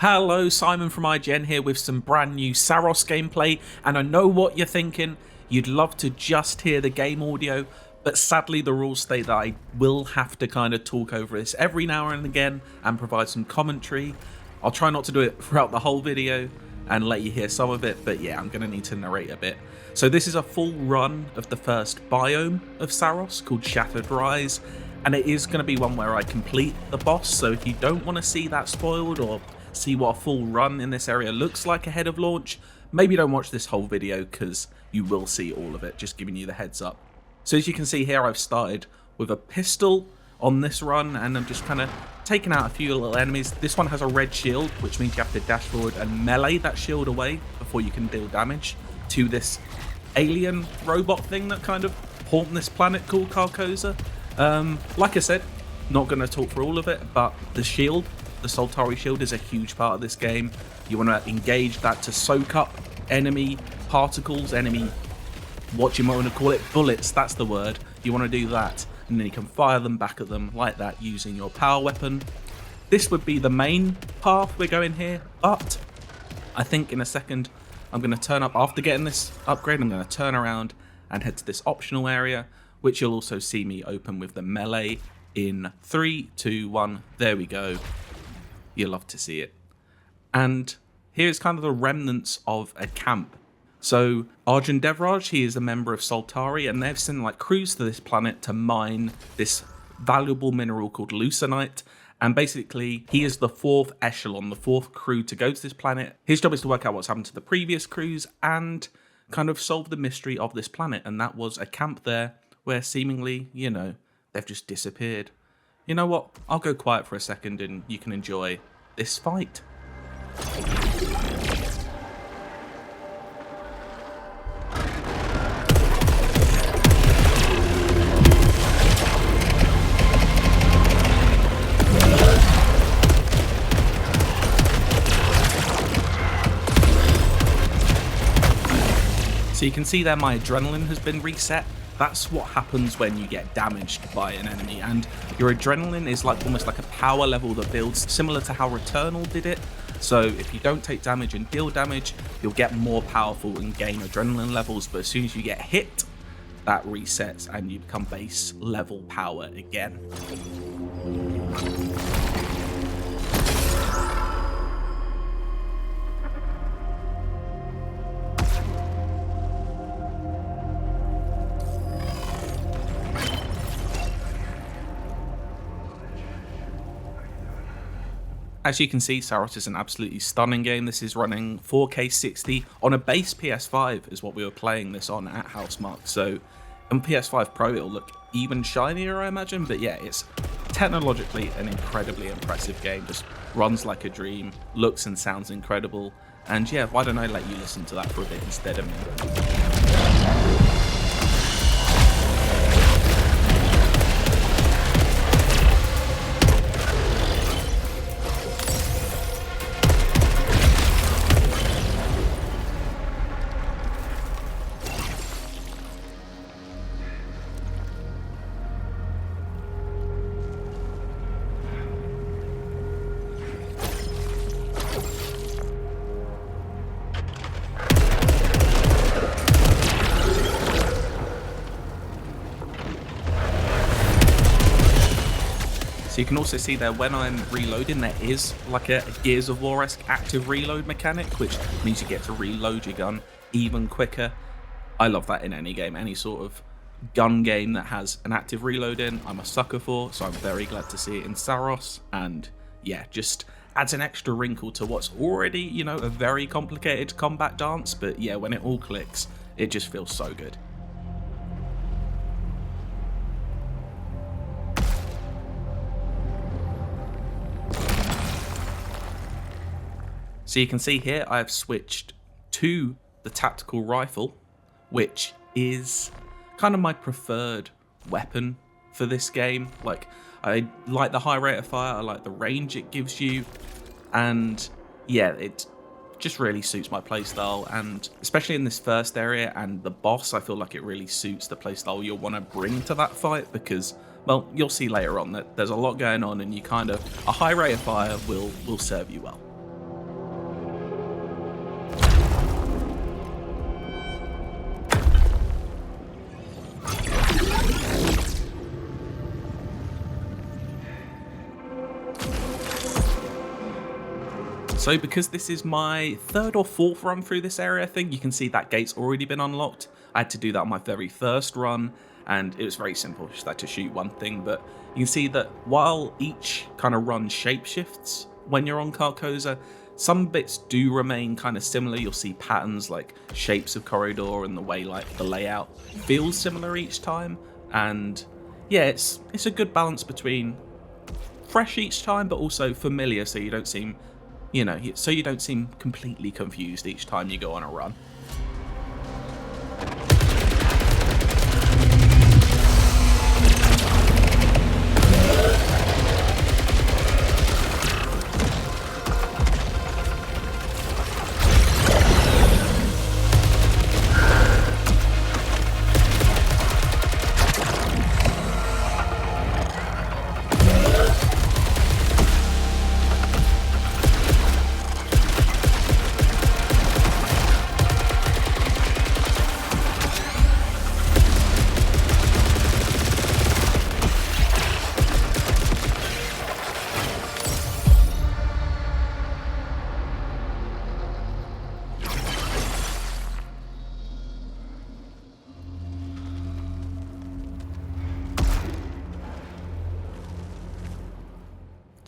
Hello, Simon from IGN here with some brand new Saros gameplay, and I know what you're thinking. You'd love to just hear the game audio, but sadly the rules state that I will have to kind of talk over this every now and again and provide some commentary. I'll try not to do it throughout the whole video and let you hear some of it, but yeah, I'm going to need to narrate a bit. So this is a full run of the first biome of Saros called Shattered Rise, and it is going to be one where I complete the boss, so if you don't want to see that spoiled or see what a full run in this area looks like ahead of launch, maybe don't watch this whole video because you will see all of it, just giving you the heads up. So as you can see here, I've started with a pistol on this run and I'm just kind of taking out a few little enemies. This one has a red shield, which means you have to dash forward and melee that shield away before you can deal damage to this alien robot thing that kind of haunt this planet called Carcosa. Like I said, not going to talk for all of it, but the shield, the Soltari shield, is a huge part of this game. You want to engage that to soak up enemy particles, enemy, what you might want to call it, bullets, that's the word. You want to do that, and then you can fire them back at them like that using your power weapon. This would be the main path we're going here, but I think in a second I'm going to turn up, after getting this upgrade, I'm going to turn around and head to this optional area, which you'll also see me open with the melee in 3, 2, 1, there we go. You'll love to see it. And here's kind of the remnants of a camp. So Arjun Devraj, he is a member of Soltari, and they've sent like crews to this planet to mine this valuable mineral called leucernite. And basically, he is the fourth echelon, the fourth crew to go to this planet. His job is to work out what's happened to the previous crews and kind of solve the mystery of this planet. And that was a camp there where seemingly, you know, they've just disappeared. You know what? I'll go quiet for a second and you can enjoy this fight. So you can see there my adrenaline has been reset. That's what happens when you get damaged by an enemy, and your adrenaline is like almost like a power level that builds similar to how Returnal did it. So if you don't take damage and deal damage, you'll get more powerful and gain adrenaline levels, but as soon as you get hit, that resets and you become base level power again. As you can see, Saros is an absolutely stunning game. This is running 4K 60 on a base PS5 is what we were playing this on at Housemarque. So on PS5 Pro it'll look even shinier, I imagine. But yeah, it's technologically an incredibly impressive game. Just runs like a dream, looks and sounds incredible. And yeah, why don't I let you listen to that for a bit instead of me. So you can also see there when I'm reloading, there is like a Gears of War-esque active reload mechanic, which means you get to reload your gun even quicker. I love that in any game, any sort of gun game that has an active reload in, I'm a sucker for, so I'm very glad to see it in Saros. And yeah, just adds an extra wrinkle to what's already, you know, a very complicated combat dance, but yeah, when it all clicks, it just feels so good. So you can see here I have switched to the tactical rifle, which is kind of my preferred weapon for this game. Like, I like the high rate of fire, I like the range it gives you, and yeah, it just really suits my playstyle, and especially in this first area and the boss, I feel like it really suits the playstyle you'll want to bring to that fight, because, well, you'll see later on that there's a lot going on, and you kind of, a high rate of fire will serve you well. So because this is my third or fourth run through this area, I think you can see that gate's already been unlocked. I had to do that on my very first run, and it was very simple, just had to shoot one thing. But you can see that while each kind of run shapeshifts when you're on Carcosa, some bits do remain kind of similar. You'll see patterns like shapes of corridor and the way like the layout feels similar each time. And yeah, it's a good balance between fresh each time, but also familiar, so you don't seem, so you don't seem completely confused each time you go on a run.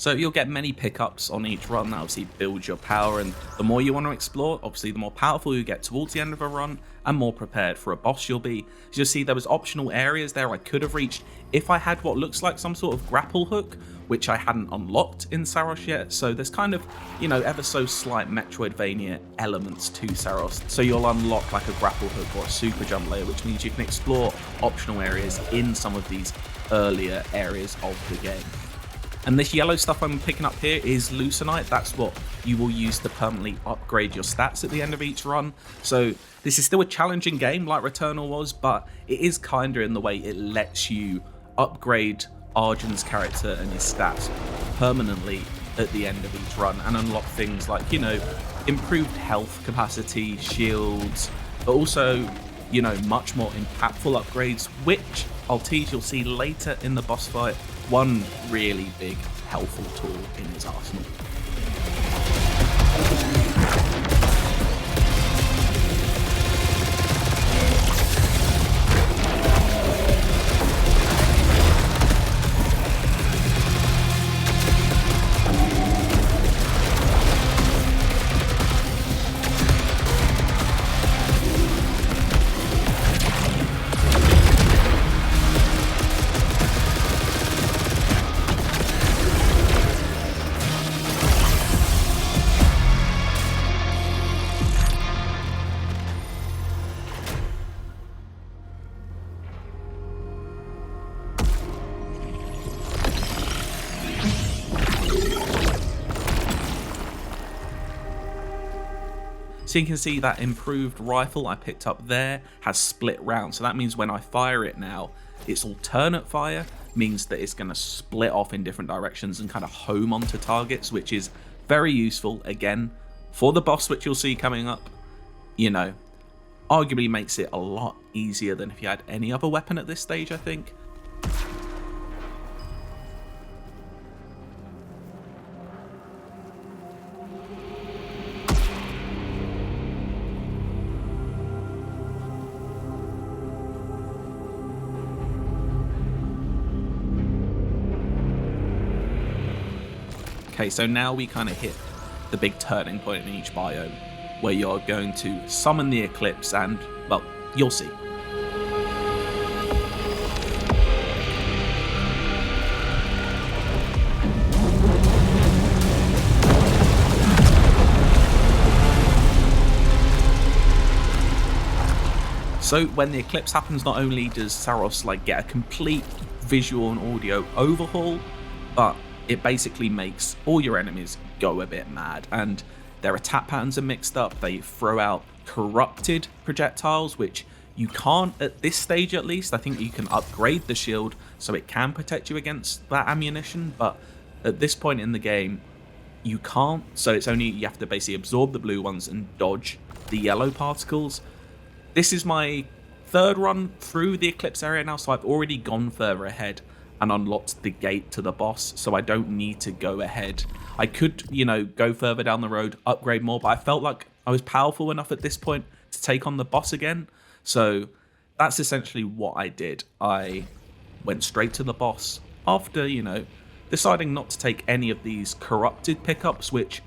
So you'll get many pickups on each run that obviously builds your power, and the more you want to explore, obviously the more powerful you get towards the end of a run and more prepared for a boss you'll be. As you'll see, there was optional areas there I could have reached if I had what looks like some sort of grapple hook, which I hadn't unlocked in Saros yet. So there's kind of, ever so slight Metroidvania elements to Saros. So you'll unlock like a grapple hook or a super jump layer, which means you can explore optional areas in some of these earlier areas of the game. And this yellow stuff I'm picking up here is Leucinite. That's what you will use to permanently upgrade your stats at the end of each run. So this is still a challenging game like Returnal was, but it is kinda in the way it lets you upgrade Arjun's character and his stats permanently at the end of each run and unlock things like, improved health capacity, shields, but also, much more impactful upgrades, which I'll tease you'll see later in the boss fight. One really big helpful tool in his arsenal. So you can see that improved rifle I picked up there has split round. So that means when I fire it now, its alternate fire means that it's going to split off in different directions and kind of home onto targets, which is very useful, again, for the boss, which you'll see coming up. Arguably makes it a lot easier than if you had any other weapon at this stage, I think. Okay, so now we kind of hit the big turning point in each biome, where you're going to summon the Eclipse and, well, you'll see. So when the Eclipse happens, not only does Saros get a complete visual and audio overhaul, but it basically makes all your enemies go a bit mad, and their attack patterns are mixed up. They throw out corrupted projectiles, which you can't at this stage at least. I think you can upgrade the shield so it can protect you against that ammunition, but at this point in the game, you can't. So it's only, you have to basically absorb the blue ones and dodge the yellow particles. This is my third run through the Eclipse area now, so I've already gone further ahead. and unlocked the gate to the boss, so I don't need to go ahead. I could, go further down the road, upgrade more, but I felt like I was powerful enough at this point to take on the boss again. So that's essentially what I did. I went straight to the boss after, deciding not to take any of these corrupted pickups, which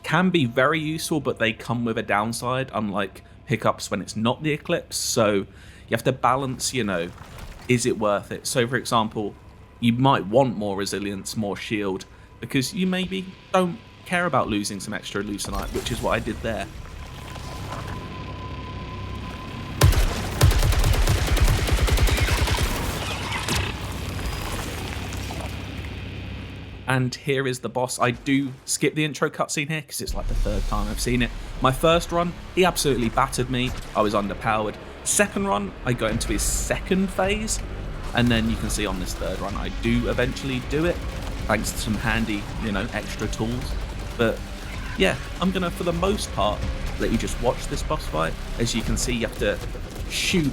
can be very useful, but they come with a downside, unlike pickups when it's not the Eclipse. So you have to balance, is it worth it? So for example, you might want more resilience, more shield, because you maybe don't care about losing some extra Lucenite, which is what I did there. And here is the boss. I do skip the intro cutscene here because it's like the third time I've seen it. My first run, he absolutely battered me. I was underpowered. Second run, I got into his second phase. And then you can see on this third run, I do eventually do it, thanks to some handy, extra tools. But yeah, I'm gonna, for the most part, let you just watch this boss fight. As you can see, you have to shoot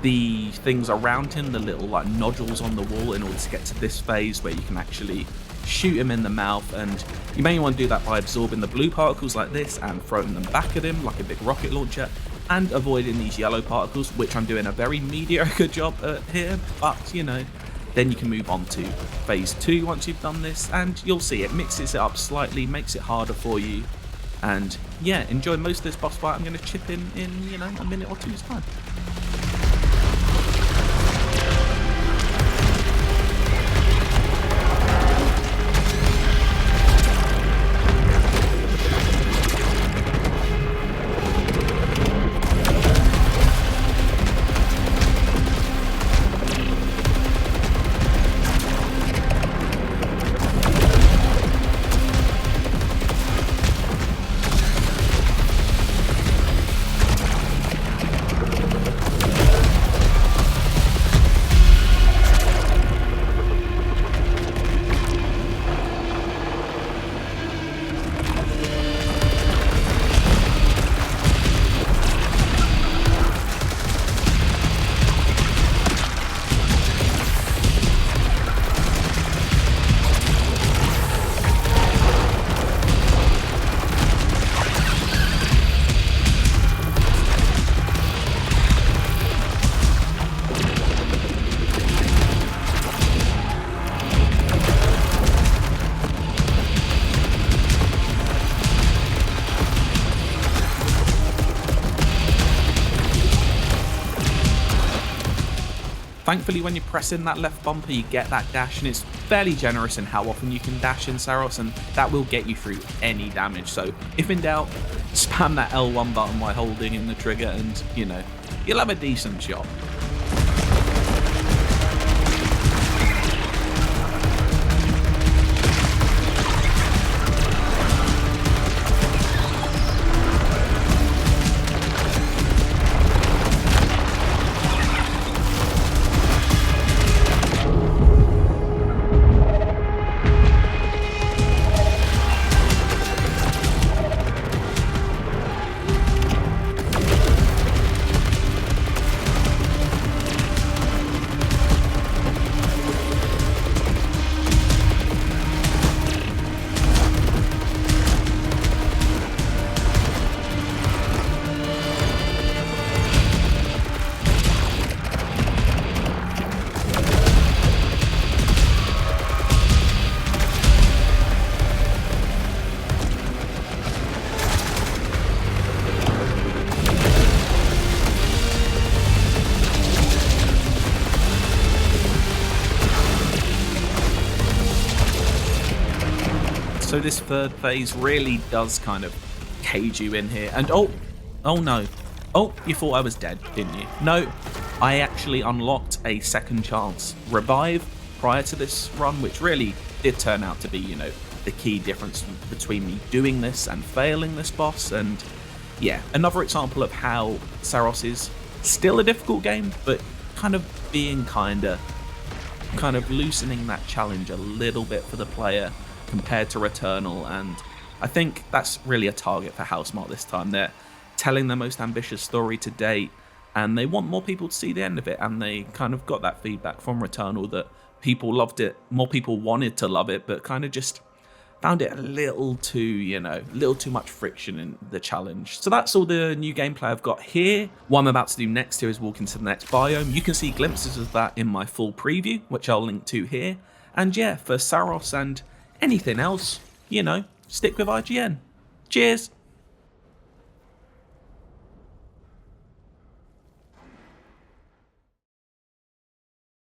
the things around him, the little like nodules on the wall, in order to get to this phase where you can actually shoot him in the mouth. And you may want to do that by absorbing the blue particles like this and throwing them back at him like a big rocket launcher, and avoiding these yellow particles, which I'm doing a very mediocre job at here. But then you can move on to phase 2 once you've done this, and you'll see it mixes it up slightly, makes it harder for you. And yeah, enjoy most of this boss fight. I'm going to chip in a minute or two's time. Thankfully, when you press in that left bumper, you get that dash, and it's fairly generous in how often you can dash in Saros, and that will get you through any damage. So if in doubt, spam that L1 button while holding in the trigger, and you'll have a decent shot. So this third phase really does kind of cage you in here. And oh no. Oh, you thought I was dead, didn't you? No, I actually unlocked a second chance revive prior to this run, which really did turn out to be, the key difference between me doing this and failing this boss. And yeah, another example of how Saros is still a difficult game, but kind of being kind of loosening that challenge a little bit for the player compared to Returnal. And I think that's really a target for Housemarque this time. They're telling their most ambitious story to date, and they want more people to see the end of it, and they kind of got that feedback from Returnal that people loved it, more people wanted to love it, but kind of just found it a little too, a little too much friction in the challenge. So that's all the new gameplay I've got here. What I'm about to do next here is walk into the next biome. You can see glimpses of that in my full preview, which I'll link to here. And yeah, for Saros and anything else, stick with IGN. Cheers!